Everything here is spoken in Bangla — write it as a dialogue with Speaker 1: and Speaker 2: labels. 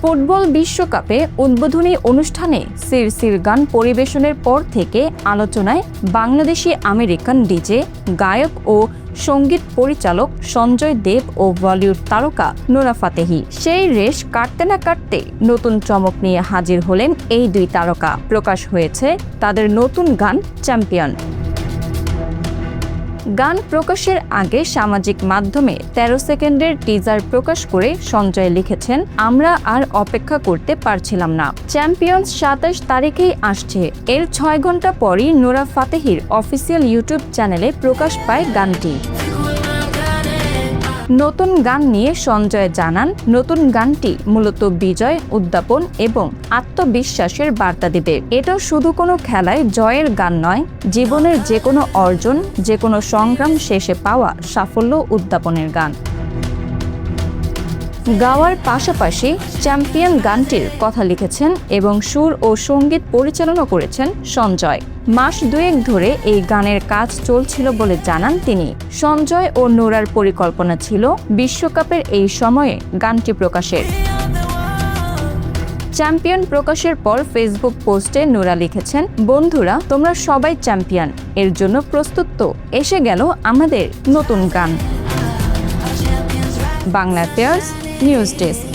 Speaker 1: ফুটবল বিশ্বকাপে উদ্বোধনী অনুষ্ঠানে সিরসির গান পরিবেশনের পর থেকে আলোচনায় বাংলাদেশি আমেরিকান ডিজে, গায়ক ও সঙ্গীত পরিচালক সঞ্জয় দেব ও বলিউড তারকা নোরা ফাতেহি। সেই রেশ কাটতে না কাটতে নতুন চমক নিয়ে হাজির হলেন এই দুই তারকা। প্রকাশ হয়েছে তাদের নতুন গান চ্যাম্পিয়ন। গান প্রকাশের আগে সামাজিক মাধ্যমে 13 সেকেন্ডের টিজার প্রকাশ করে সঞ্জয় লিখেছেন, আমরা আর অপেক্ষা করতে পারছিলাম না। চ্যাম্পিয়ন্স 27 তারিখেই আসছে। এর 6 ঘন্টা পরই নোরা ফাতেহির অফিসিয়াল ইউটিউব চ্যানেলে প্রকাশ পায় গানটি। নতুন গান নিয়ে সঞ্জয় জানান, নতুন গানটি মূলত বিজয়, উদ্যাপন এবং আত্মবিশ্বাসের বার্তা দেবে। এটা শুধু কোনো খেলায় জয়ের গান নয়, জীবনের যে কোনো অর্জন, যে কোনো সংগ্রাম শেষে পাওয়া সাফল্য উদ্যাপনের গান। গাওয়ার পাশাপাশি চ্যাম্পিয়ন গানটির কথা লিখেছেন এবং সুর ও সঙ্গীত পরিচালনা করেছেন সঞ্জয়। মাস দুয়েক ধরে এই গানের কাজ চলছিল বলে জানান তিনি। সঞ্জয় ও নোরার পরিকল্পনা ছিল বিশ্বকাপের এই সময়ে গানটি প্রকাশের। চ্যাম্পিয়ন প্রকাশের পর ফেসবুক পোস্টে নোরা লিখেছেন, বন্ধুরা তোমরা সবাই চ্যাম্পিয়ন, এর জন্য প্রস্তুত তো? এসে গেল আমাদের নতুন গান। Bangla affairs news desk.